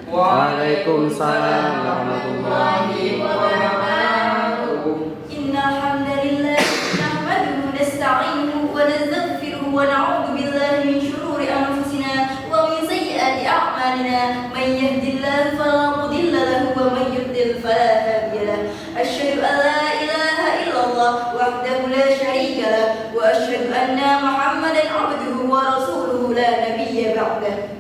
Waalaikumsalam warahmatullahi wabarakatuh. Innal hamdalillah nahmaduhu nasta'inuhu wa nastaghfiruhu wa na'udzu billahi min shururi anfusina wa min sayyiati a'malina. Man yahdihillahu fala mudilla lahu wa man yudlil fala hadiya lahu. Asyhadu an la ilaha illallah wahdahu la syarika lahu wa asyhadu anna Muhammadan 'abduhu wa rasuluhu la nabiyya ba'dahu.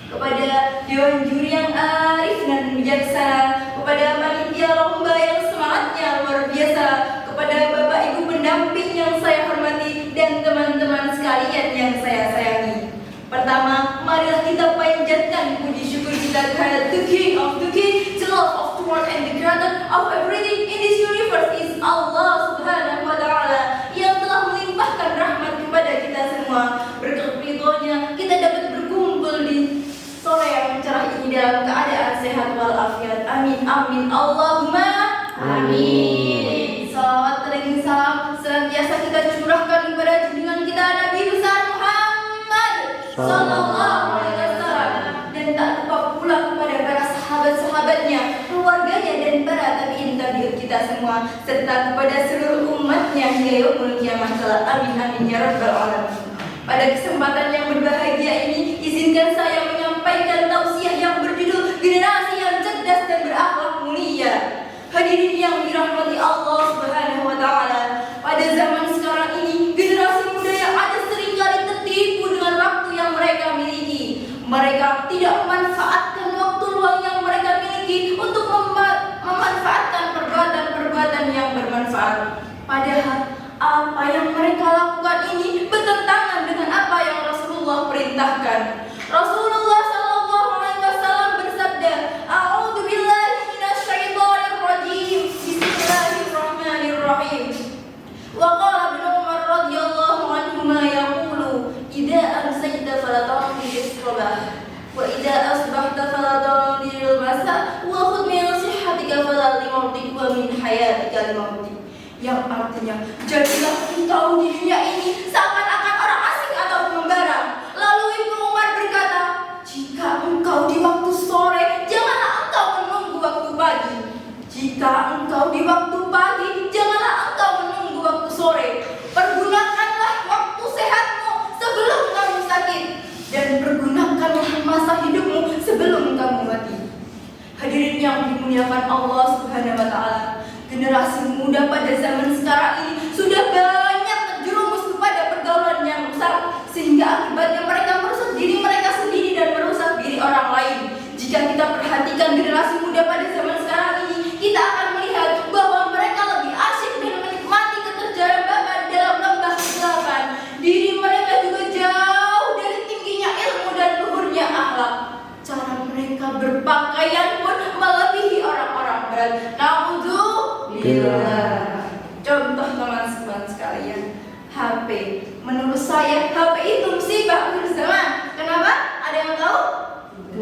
Kepada Dewan Juri yang arif dan bijaksana, kepada panitia lomba yang semangatnya luar biasa, kepada Bapak Ibu pendamping yang saya hormati, dan teman-teman sekalian yang saya sayangi. Pertama, marilah kita panjatkan puji syukur kita kepada the King of the King, the Lord of the world and the Creator of everything in this universe is Allah Subhanahu wa Ta'ala, yang telah melimpahkan rahmat kepada kita semua. Berkat ridhonya kita dapat berkumpul di sore yang cerah ini dalam keadaan sehat walafiat. Amin amin Allahumma amin. Salawat dan salam senantiasa kita curahkan kepada junjungan kita Nabi besar Muhammad sallallahu alaihi wasallam, dan tak lupa pula kepada para sahabat-sahabatnya, keluarganya, dan para tabi'in kita semua, serta kepada seluruh umatnya hingga yaumul kiamah kelak. Amin amin ya rabbal alamin. Pada kesempatan yang berbahagia ini, izinkan saya menyampaikan tausiah yang berjudul Generasi yang Cerdas dan Berakhlak Mulia. Hadirin yang dirahmati Allah Subhanahu wa Ta'ala, pada zaman sekarang ini, generasi muda yang ada seringkali tertipu dengan waktu yang mereka miliki. Mereka tidak memanfaatkan waktu luang yang mereka miliki untuk memanfaatkan perbuatan-perbuatan yang bermanfaat. Padahal apa yang mereka lakukan ini bertentangan dengan apa yang Rasulullah perintahkan. Rasulullah sallallahu alaihi wasallam bersabda, "A'udzu billahi minasyaitonir rajim. Bismillahirrahmanirrahim." Wa qala Ibnu Umar radhiyallahu anhuma yaqulu, "Idza amsayta fala tamdi bis-sabah wa idza asbahta fala tamdi bil-masa wa khudh min sihhatika fala limautik wa min hayatika limautik." Yang artinya, jadilah engkau di dunia ini seakan-akan orang asing atau pengembara. Lalu Ibnu Umar berkata, jika engkau di waktu sore, janganlah engkau menunggu waktu pagi. Jika engkau di waktu pagi, janganlah engkau menunggu waktu sore. Pergunakanlah waktu sehatmu sebelum kamu sakit, dan pergunakanlah masa hidupmu sebelum kamu mati. Hadirin yang dimuliakan Allah Subhanahu wa Ta'ala, generasi muda pada zaman sekarang ini sudah banyak terjerumus kepada pergaulan yang rusak, sehingga akibatnya mereka merusak diri mereka sendiri dan merusak diri orang lain. Jika kita perhatikan generasi muda pada zaman sekarang ini, kita akan melihat bahwa mereka lebih asyik dan menikmati keterjaraban dalam lembah kegelapan. Diri mereka juga jauh dari tingginya ilmu dan luhurnya akhlak. Cara mereka berpakaian pun melebihi orang-orang berat. Na'udzubillah. Contoh teman-teman sekalian, HP. Menurut saya HP itu musibah akhir zaman. Kenapa? Ada yang tahu?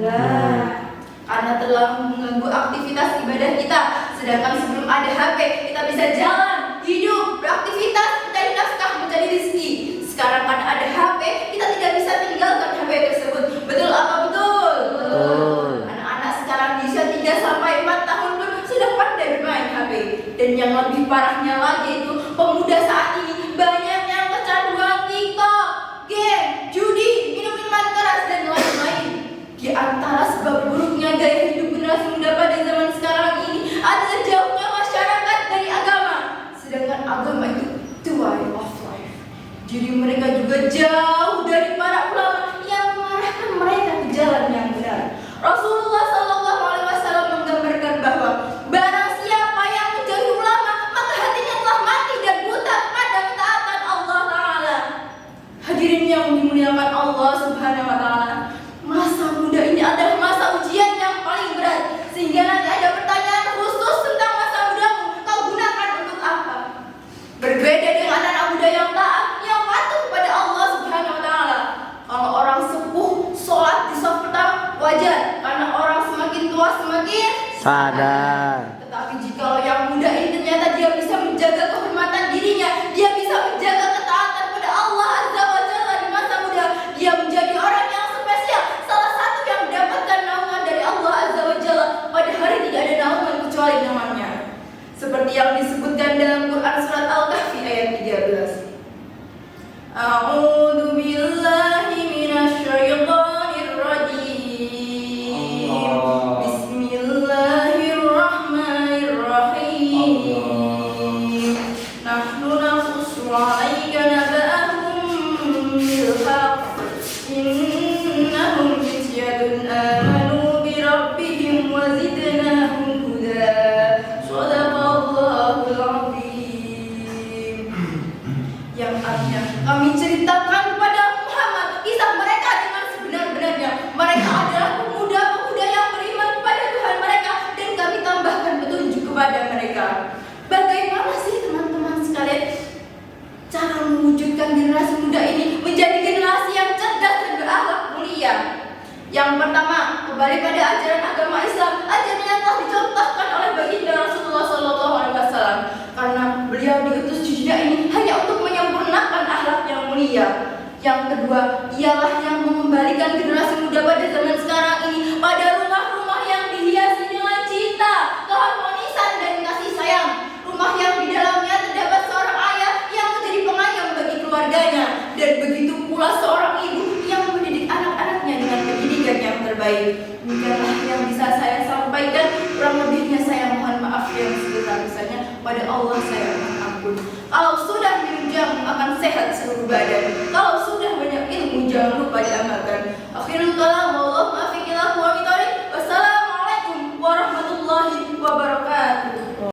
Nah, karena telah mengganggu aktivitas ibadah kita. Sedangkan sebelum ada HP, kita bisa jalan, hidup, beraktivitas, mencari nafkah, mencari rezeki. Sekarang karena ada HP, kita tidak bisa tinggalkan HP tersebut. Betul apa betul? Betul. Anak-anak sekarang di usia 3 sampai 4 tahun pun sudah pandai bermain HP. Dan yang lebih parahnya lagi itu, pemuda saat ini banyak yang kecanduan TikTok, game, judi, minum minuman keras, dan lain-lain. Di antara sebab buruknya gaya hidup generasi muda pada zaman sekarang ini adalah jauhnya masyarakat dari agama. Sedangkan agama itu the way of life. Jadi mereka juga jauh dari para ulama yang mengarahkan mereka ke jalan yang benar. Rasulullah sallallahu alaihi wasallam menggambarkan bahwa sadar. Tetapi jika yang muda ini ternyata dia bisa menjaga kehormatan dirinya, dia bisa menjaga ketaatan pada Allah Azza wa Jalla di masa muda, dia menjadi orang yang spesial, salah satu yang mendapatkan naungan dari Allah Azza wa Jalla. Pada hari tidak ada naungan kecuali namanya, seperti yang disebutkan dalam Quran surat Al-Kahfi ayat 13. A'udzu billahi minasyaitonir rajim. Bismillahirrahmanirrahim. Nahnu naqussu 'alaika naba'ahum bil haqq. Innahum fityatun amanu bi rabbihim wa zidnahum huda. Shadaqallahul 'azim. Yang artinya kami ceritakan kepada Muhammad kisah mereka dengan sebenar-benarnya. Mereka adalah pemuda-pemuda yang beriman kepada Tuhan mereka, dan kami tambahkan petunjuk kepada mereka. Bagaimana sih teman-teman sekalian cara mewujudkan generasi muda ini menjadi generasi yang cerdas dan berakhlak mulia? Yang pertama, kembali pada ajaran agama Islam, ajaran yang telah dicontohkan oleh baginda Rasulullah SAW, karena beliau diutus di dunia ini hanya untuk menyempurnakan akhlak yang mulia. Yang kedua, ialah yang mengembalikan generasi muda pada zaman sekarang ini pada rumah-rumah yang dihiasi dengan cinta, keharmonisan, dan kasih sayang. Rumah yang di dalamnya terdapat seorang ayah yang menjadi pengayom bagi keluarganya, dan begitu pula seorang ibu yang mendidik anak-anaknya dengan pendidikan yang terbaik. Demikianlah yang bisa saya sampaikan. Kurang lebihnya saya mohon maaf yang sebesar-besarnya. Pada Allah saya mohon ampun. Kalau sudah minum jamu akan sehat seluruh badan. Kalau sudah banyak ilmu jangan lupa